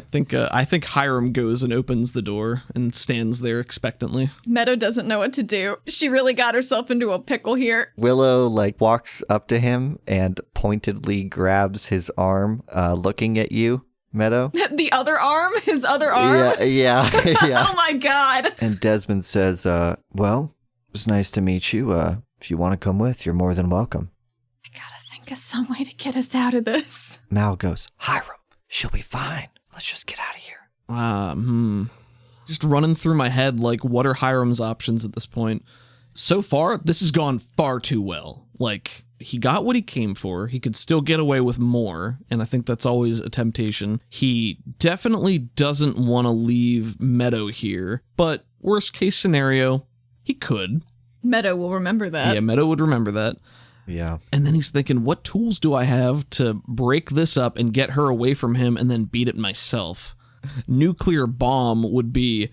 Speaker 2: I think Hiram goes and opens the door and stands there expectantly.
Speaker 3: Meadow doesn't know what to do. She really got herself into a pickle here.
Speaker 1: Willow walks up to him and pointedly grabs his arm, looking at you, Meadow.
Speaker 3: The other arm? His other arm?
Speaker 1: Yeah.
Speaker 3: Oh my god.
Speaker 1: And Desmond says, well, it's nice to meet you. If you want to come with, you're more than welcome.
Speaker 3: I gotta think of some way to get us out of this.
Speaker 1: Mal goes, Hiram, she'll be fine. Let's just get out of here.
Speaker 2: Just running through my head, what are Hiram's options at this point? So far, this has gone far too well. He got what he came for. He could still get away with more, and I think that's always a temptation. He definitely doesn't want to leave Meadow here, but worst case scenario, he could.
Speaker 3: Meadow will remember that.
Speaker 2: Yeah, Meadow would remember that.
Speaker 1: Yeah.
Speaker 2: And then he's thinking, what tools do I have to break this up and get her away from him and then beat it myself? Nuclear bomb would be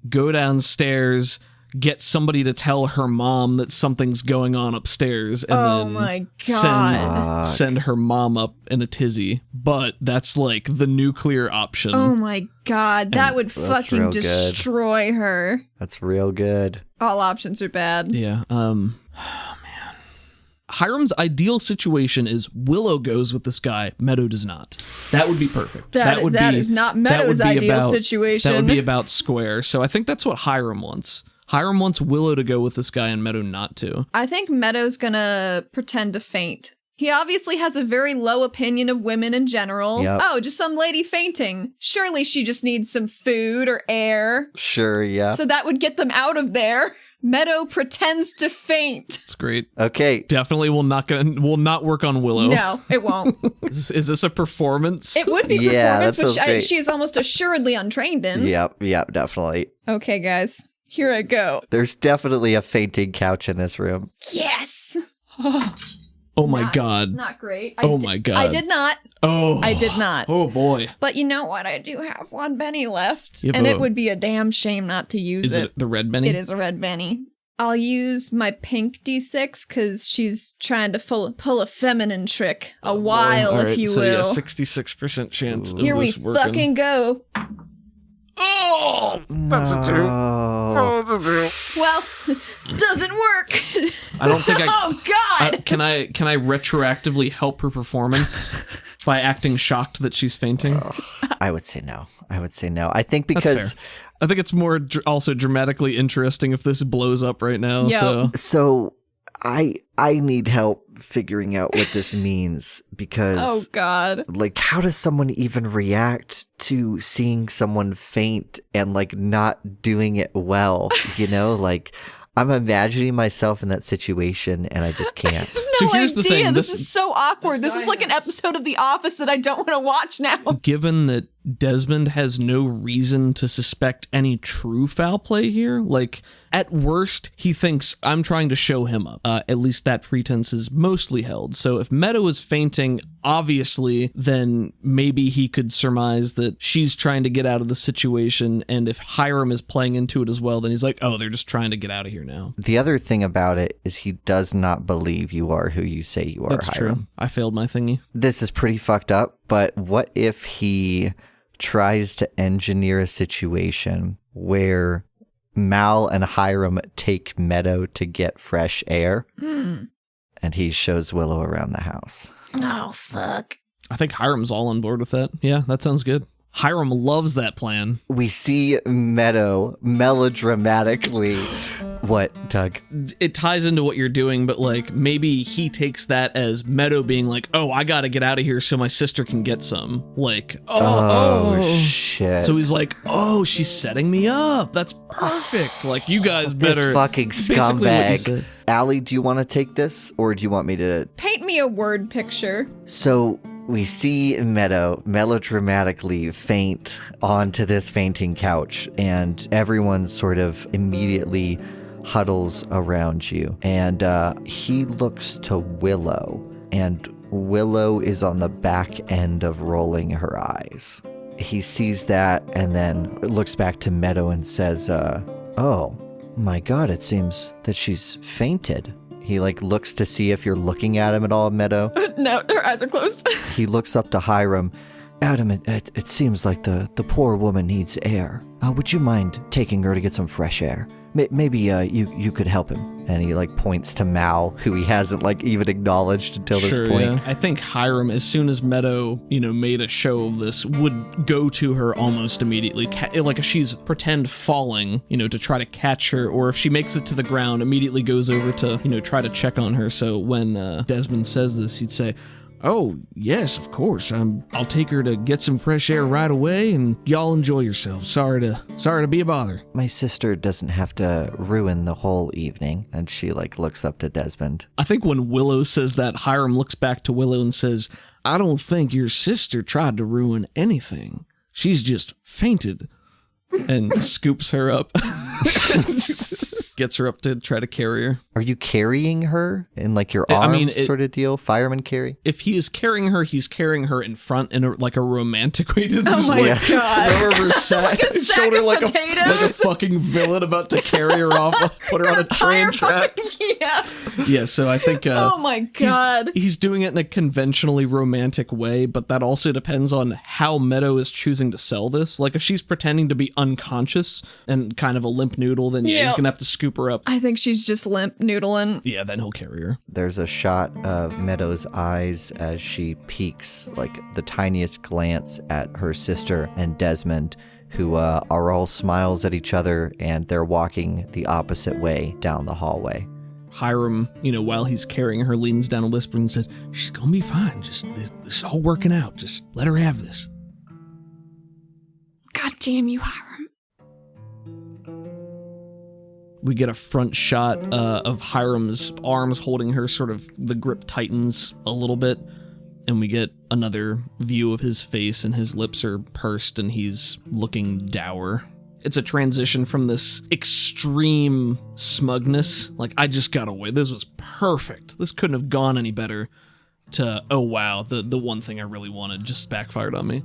Speaker 2: go downstairs, get somebody to tell her mom that something's going on upstairs and
Speaker 3: Oh
Speaker 2: then
Speaker 3: my God.
Speaker 2: send her mom up in a tizzy. But that's like the nuclear option.
Speaker 3: Oh my God. That would
Speaker 1: That's
Speaker 3: fucking
Speaker 1: real good.
Speaker 3: destroy her.
Speaker 1: That's real good.
Speaker 3: All options are bad.
Speaker 2: Yeah. Man. Hiram's ideal situation is Willow goes with this guy, Meadow does not. That would be perfect.
Speaker 3: That is not Meadow's ideal situation.
Speaker 2: That would be about square. So I think that's what Hiram wants. Hiram wants Willow to go with this guy and Meadow not to.
Speaker 3: I think Meadow's gonna pretend to faint. He obviously has a very low opinion of women in general.
Speaker 1: Yep.
Speaker 3: Oh, just some lady fainting. Surely she just needs some food or air.
Speaker 1: Sure, yeah.
Speaker 3: So that would get them out of there. Meadow pretends to faint.
Speaker 2: It's great.
Speaker 1: Okay.
Speaker 2: Definitely will not work on Willow.
Speaker 3: No, it won't.
Speaker 2: Is this a performance?
Speaker 3: It would be
Speaker 1: Yeah, that
Speaker 3: performance, which
Speaker 1: sounds great.
Speaker 3: she is almost assuredly untrained in.
Speaker 1: Yep, definitely.
Speaker 3: Okay, guys, here I go.
Speaker 1: There's definitely a fainting couch in this room.
Speaker 3: Yes.
Speaker 2: Oh my God.
Speaker 3: Not great.
Speaker 2: My God.
Speaker 3: I did not.
Speaker 2: Oh.
Speaker 3: I did not.
Speaker 2: Oh boy.
Speaker 3: But you know what? I do have one Benny left.
Speaker 2: You have
Speaker 3: And
Speaker 2: a-
Speaker 3: it would be a damn shame not to use
Speaker 2: Is it the red Benny?
Speaker 3: It is a red Benny. I'll use my pink D6 because she's trying to pull a feminine trick. A while,
Speaker 2: All
Speaker 3: if
Speaker 2: right,
Speaker 3: you
Speaker 2: so
Speaker 3: will.
Speaker 2: yeah, 66% chance of
Speaker 3: Here we
Speaker 2: this working.
Speaker 3: fucking go.
Speaker 2: Oh, that's a 2.
Speaker 1: Oh,
Speaker 3: Well, doesn't work.
Speaker 2: I don't think I.
Speaker 3: Oh, God.
Speaker 2: Can I retroactively help her performance by acting shocked that she's fainting?
Speaker 1: I would say no. I think
Speaker 2: That's
Speaker 1: because
Speaker 2: fair. I think it's more also dramatically interesting if this blows up right now.
Speaker 3: Yep.
Speaker 2: So
Speaker 1: I need help figuring out what this means because
Speaker 3: Oh, God.
Speaker 1: like how does someone even react to seeing someone faint and like not doing it well, you know? Like I'm imagining myself in that situation and I just can't.
Speaker 2: So
Speaker 3: No
Speaker 2: here's the
Speaker 3: idea.
Speaker 2: thing,
Speaker 3: This
Speaker 2: this-
Speaker 3: is so awkward. This is like an episode of The Office that I don't want to watch now.
Speaker 2: given that Desmond has no reason to suspect any true foul play here, like at worst, he thinks I'm trying to show him up. At least that pretense is mostly held. So if Meadow is fainting, obviously, then maybe he could surmise that she's trying to get out of the situation. And if Hiram is playing into it as well, then he's like, oh, they're just trying to get out of here now.
Speaker 1: The other thing about it is he does not believe you are who you say you are.
Speaker 2: That's
Speaker 1: Hiram.
Speaker 2: true. I failed my thingy.
Speaker 1: This is pretty fucked up, but what if he tries to engineer a situation where Mal and Hiram take Meadow to get fresh air and he shows Willow around the house?
Speaker 3: Oh, fuck.
Speaker 2: I think Hiram's all on board with that. Yeah, that sounds good. Hiram loves that plan.
Speaker 1: We see Meadow melodramatically. What, Doug?
Speaker 2: It ties into what you're doing, but like maybe he takes that as Meadow being like, oh, I gotta get out of here so my sister can get some. Like, oh.
Speaker 1: Shit.
Speaker 2: So he's like, oh, she's setting me up. That's perfect. Like, you guys better.
Speaker 1: This fucking
Speaker 2: Basically what you
Speaker 1: scumbag.
Speaker 2: said.
Speaker 1: Allie, do you want to take this or do you want me to?
Speaker 3: Paint me a word picture.
Speaker 1: So we see Meadow melodramatically faint onto this fainting couch, and everyone sort of immediately huddles around you. And he looks to Willow, and Willow is on the back end of rolling her eyes. He sees that and then looks back to Meadow and says, oh my God, it seems that she's fainted. He like looks to see if you're looking at him at all, Meadow.
Speaker 3: No, her eyes are closed.
Speaker 1: He looks up to Hiram. Adam, it seems like the poor woman needs air. Would you mind taking her to get some fresh air? Maybe you could help him. And he like points to Mal, who he hasn't like even acknowledged until this point.
Speaker 2: Yeah. I think Hiram, as soon as Meadow, made a show of this, would go to her almost immediately. Like if she's pretend falling, to try to catch her, or if she makes it to the ground, immediately goes over to, try to check on her. So when Desmond says this, he'd say, oh, yes, of course. I'll take her to get some fresh air right away, and y'all enjoy yourselves. Sorry to be a bother.
Speaker 1: My sister doesn't have to ruin the whole evening. And she like looks up to Desmond.
Speaker 2: I think when Willow says that, Hiram looks back to Willow and says, I don't think your sister tried to ruin anything. She's just fainted. And scoops her up. Gets her up to try to carry her.
Speaker 1: Are you carrying her in like your
Speaker 2: I
Speaker 1: arms
Speaker 2: mean,
Speaker 1: sort of deal? Fireman carry?
Speaker 2: If he is carrying her, he's carrying her in front in like a romantic way. To
Speaker 3: Oh my God.
Speaker 2: Throw her over his sack,
Speaker 3: Like a sack
Speaker 2: shoulder
Speaker 3: of
Speaker 2: like a
Speaker 3: potatoes.
Speaker 2: fucking villain about to carry her off, put her on a train track.
Speaker 3: Yeah.
Speaker 2: Yeah, so I think
Speaker 3: Oh my God.
Speaker 2: he's doing it in a conventionally romantic way, but that also depends on how Meadow is choosing to sell this. Like if she's pretending to be unconscious and kind of a limp noodle, then yeah,
Speaker 3: Yeah.
Speaker 2: he's gonna have to scoop her up.
Speaker 3: I think she's just limp noodling.
Speaker 2: Yeah, then he'll carry her.
Speaker 1: There's a shot of Meadow's eyes as she peeks like the tiniest glance at her sister and Desmond, who are all smiles at each other, and they're walking the opposite way down the hallway.
Speaker 2: Hiram, while he's carrying her, leans down and whispers and says, "She's gonna be fine. Just this is all working out. Just let her have this."
Speaker 3: God damn you, Hiram.
Speaker 2: We get a front shot of Hiram's arms holding her, sort of the grip tightens a little bit, and we get another view of his face, and his lips are pursed and he's looking dour. It's a transition from this extreme smugness, like I just got away, this was perfect, this couldn't have gone any better, to oh wow, the one thing I really wanted just backfired on me.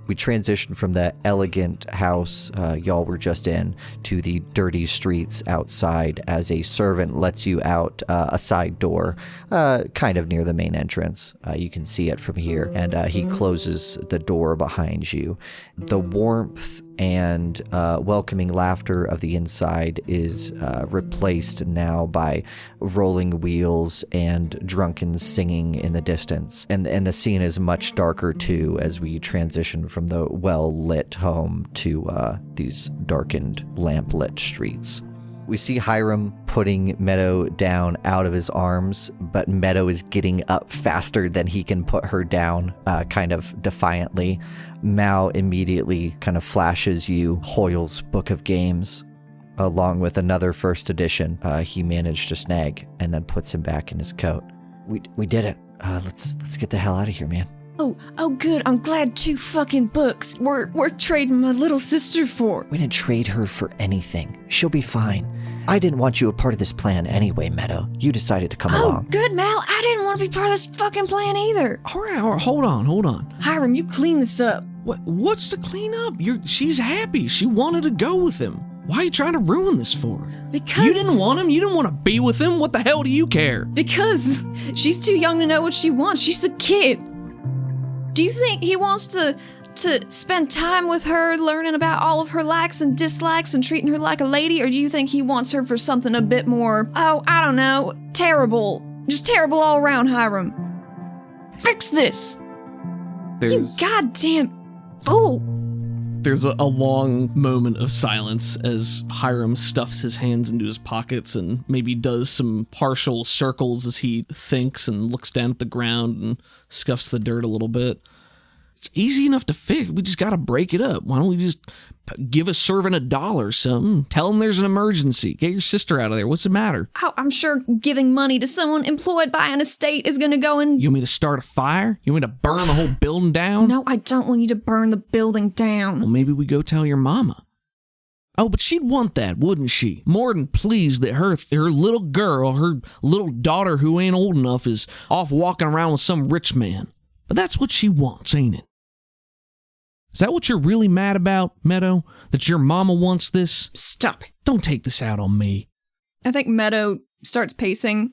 Speaker 1: We transition from the elegant house y'all were just in to the dirty streets outside as a servant lets you out a side door, kind of near the main entrance. You can see it from here, and he closes the door behind you. The warmth and welcoming laughter of the inside is replaced now by rolling wheels and drunken singing in the distance. And the scene is much darker too as we transition from the well-lit home to these darkened, lamp-lit streets. We see Hiram putting Meadow down out of his arms, but Meadow is getting up faster than he can put her down, kind of defiantly. Mal immediately kind of flashes you Hoyle's Book of Games, along with another first edition he managed to snag, and then puts him back in his coat. We did it. Let's get the hell out of here, man.
Speaker 3: Oh, good. I'm glad 2 fucking books were worth trading my little sister for.
Speaker 1: We didn't trade her for anything. She'll be fine. I didn't want you a part of this plan anyway, Meadow. You decided to come along.
Speaker 3: Oh, good, Mal. I didn't want to be part of this fucking plan either.
Speaker 2: All right, hold on.
Speaker 3: Hiram, you clean this up.
Speaker 2: What's to clean up? She's happy. She wanted to go with him. Why are you trying to ruin this for her?
Speaker 3: Because...
Speaker 2: You didn't want him? You didn't want to be with him? What the hell do you care?
Speaker 3: Because she's too young to know what she wants. She's a kid. Do you think he wants to spend time with her, learning about all of her likes and dislikes and treating her like a lady? Or do you think he wants her for something a bit more, I don't know, terrible? Just terrible all around, Hiram. Fix this! You goddamn fool!
Speaker 2: There's a long moment of silence as Hiram stuffs his hands into his pockets and maybe does some partial circles as he thinks and looks down at the ground and scuffs the dirt a little bit. It's easy enough to fix. We just gotta break it up. Why don't we just give a servant $1 or something? Tell him there's an emergency. Get your sister out of there. What's the matter?
Speaker 3: Oh, I'm sure giving money to someone employed by an estate is gonna go in...
Speaker 2: You want me to start a fire? You want me to burn the whole building down?
Speaker 3: No, I don't want you to burn the building down.
Speaker 2: Well, maybe we go tell your mama. Oh, but she'd want that, wouldn't she? More than pleased that her little girl, her little daughter who ain't old enough, is off walking around with some rich man. But that's what she wants, ain't it? Is that what you're really mad about, Meadow? That your mama wants this?
Speaker 3: Stop it.
Speaker 2: Don't take this out on me.
Speaker 3: I think Meadow starts pacing.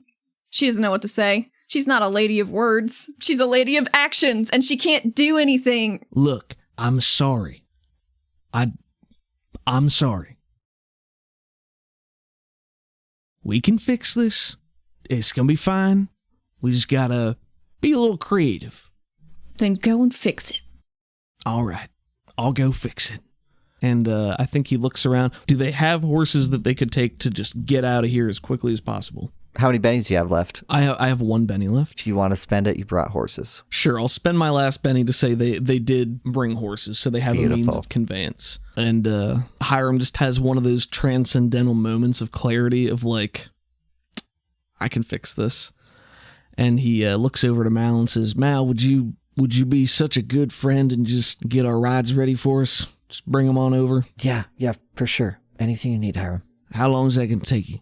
Speaker 3: She doesn't know what to say. She's not a lady of words. She's a lady of actions, and she can't do anything.
Speaker 2: Look, I'm sorry. I'm sorry. We can fix this. It's gonna be fine. We just gotta be a little creative.
Speaker 3: Then go and fix it.
Speaker 2: All right, I'll go fix it. And I think he looks around. Do they have horses that they could take to just get out of here as quickly as possible?
Speaker 1: How many bennies do you have left?
Speaker 2: I have 1 penny left.
Speaker 1: If you want to spend it, you brought horses.
Speaker 2: Sure, I'll spend my last penny to say they did bring horses, so they have a means of conveyance. And Hiram just has one of those transcendental moments of clarity of like, I can fix this. And he looks over to Mal and says, Mal, would you be such a good friend and just get our rides ready for us? Just bring them on over.
Speaker 1: Yeah, for sure. Anything you need, Hiram.
Speaker 2: How long is that going to take you?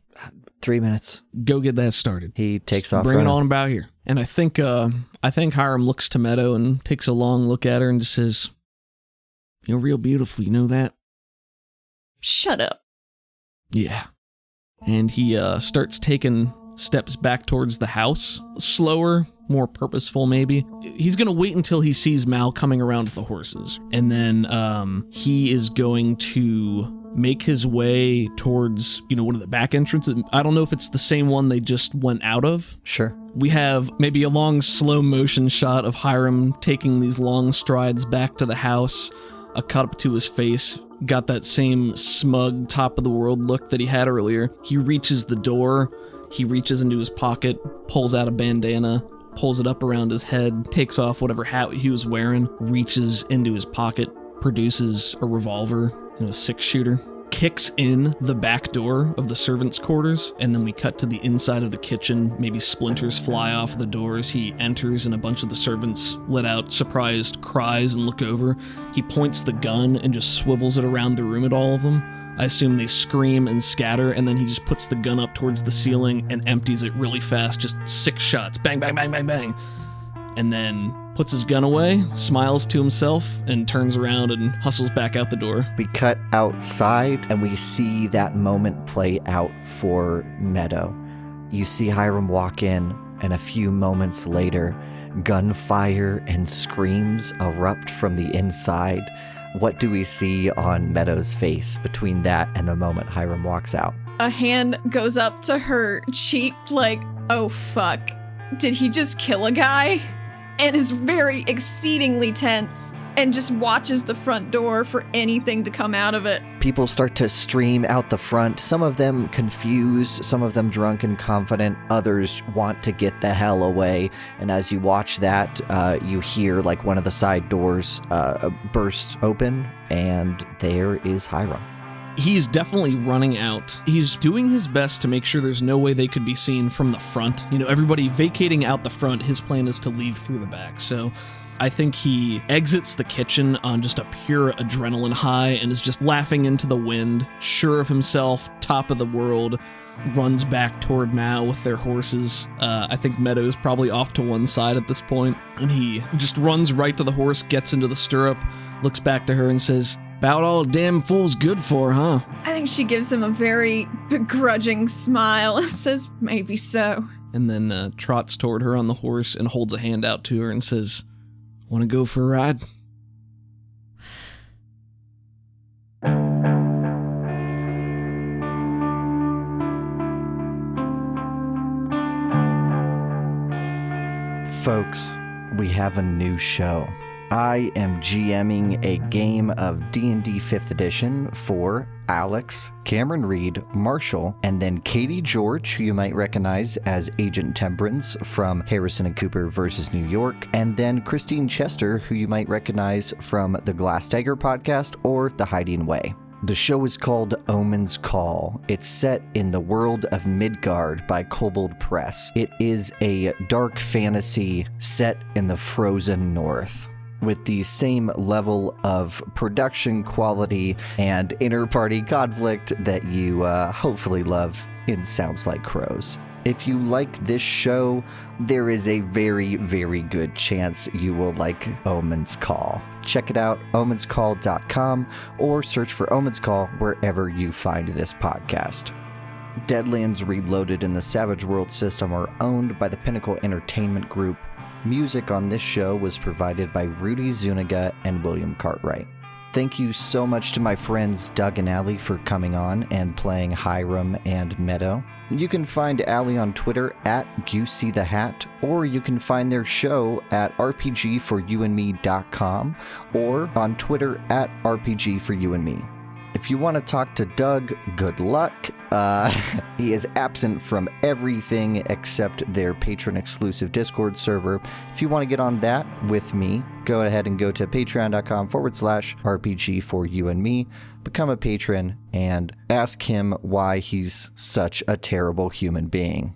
Speaker 1: 3 minutes.
Speaker 2: Go get that started.
Speaker 1: He takes
Speaker 2: Just
Speaker 1: off.
Speaker 2: Bring it
Speaker 1: running.
Speaker 2: on about here. And I think Hiram looks to Meadow and takes a long look at her and just says, "You're real beautiful, you know that?"
Speaker 3: Shut up.
Speaker 2: Yeah. And he starts taking steps back towards the house. Slower, more purposeful maybe. He's going to wait until he sees Mal coming around with the horses. And then he is going to make his way towards, one of the back entrances. I don't know if it's the same one they just went out of.
Speaker 1: Sure.
Speaker 2: We have maybe a long slow motion shot of Hiram taking these long strides back to the house, a cut up to his face, got that same smug top of the world look that he had earlier. He reaches the door, he reaches into his pocket, pulls out a bandana, pulls it up around his head, takes off whatever hat he was wearing, reaches into his pocket, produces a revolver, a 6-shooter, kicks in the back door of the servants' quarters, and then we cut to the inside of the kitchen. Maybe splinters fly off the doors. He enters and a bunch of the servants let out surprised cries and look over. He points the gun and just swivels it around the room at all of them. I assume they scream and scatter, and then he just puts the gun up towards the ceiling and empties it really fast, just 6 shots. Bang, bang, bang, bang, bang. And then puts his gun away, smiles to himself, and turns around and hustles back out the door.
Speaker 1: We cut outside and we see that moment play out for Meadow. You see Hiram walk in, and a few moments later, gunfire and screams erupt from the inside. What do we see on Meadow's face between that and the moment Hiram walks out?
Speaker 3: A hand goes up to her cheek like, oh fuck, did he just kill a guy? And is very exceedingly tense and just watches the front door for anything to come out of it.
Speaker 1: People start to stream out the front, some of them confused, some of them drunk and confident, others want to get the hell away. And as you watch that, you hear like one of the side doors burst open, and there is Hiram.
Speaker 2: He's definitely running out. He's doing his best to make sure there's no way they could be seen from the front. Everybody vacating out the front, his plan is to leave through the back. So I think he exits the kitchen on just a pure adrenaline high and is just laughing into the wind, sure of himself, top of the world, runs back toward Mao with their horses. I think Meadow's probably off to one side at this point, and he just runs right to the horse, gets into the stirrup, looks back to her and says, "About all damn fool's good for, huh?"
Speaker 3: I think she gives him a very begrudging smile and says, maybe so.
Speaker 2: And then trots toward her on the horse and holds a hand out to her and says, "Want to go for a ride?"
Speaker 1: Folks, we have a new show. I am GMing a game of D&D 5th edition for Alex, Cameron Reed, Marshall, and then Katie George, who you might recognize as Agent Temperance from Harrison and Cooper versus New York, and then Christine Chester, who you might recognize from the Glass Tiger podcast or The Hiding Way. The show is called Omen's Call. It's set in the world of Midgard by Kobold Press. It is a dark fantasy set in the frozen north, with the same level of production quality and inter-party conflict that you hopefully love in Sounds Like Crows. If you like this show, there is a very, very good chance you will like Omen's Call. Check it out, omenscall.com, or search for Omen's Call wherever you find this podcast. Deadlands Reloaded and the Savage World system are owned by the Pinnacle Entertainment Group. Music on this show was provided by Rudy Zuniga and William Cartwright. Thank you so much to my friends Doug and Allie for coming on and playing Hiram and Meadow. You can find Allie on Twitter at YouSeeTheHat, or you can find their show at rpgforyouandme.com or on Twitter at rpgforyouandme. If you want to talk to Doug, good luck. He is absent from everything except their patron-exclusive Discord server. If you want to get on that with me, go ahead and go to patreon.com/RPG4YouandMe, become a patron, and ask him why he's such a terrible human being.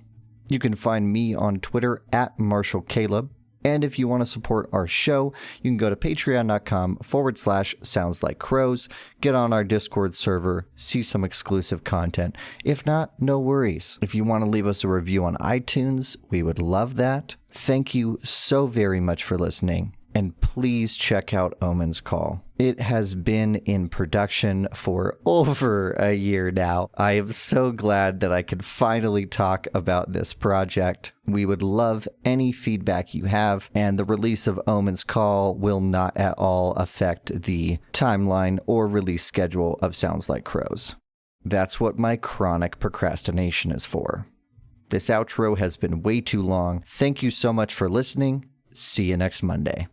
Speaker 1: You can find me on Twitter at MarshallCaleb. And if you want to support our show, you can go to patreon.com/soundslikeCrows, get on our Discord server, see some exclusive content. If not, no worries. If you want to leave us a review on iTunes, we would love that. Thank you so very much for listening. And please check out Omen's Call. It has been in production for over a year now. I am so glad that I could finally talk about this project. We would love any feedback you have, and the release of Omen's Call will not at all affect the timeline or release schedule of Sounds Like Crows. That's what my chronic procrastination is for. This outro has been way too long. Thank you so much for listening. See you next Monday.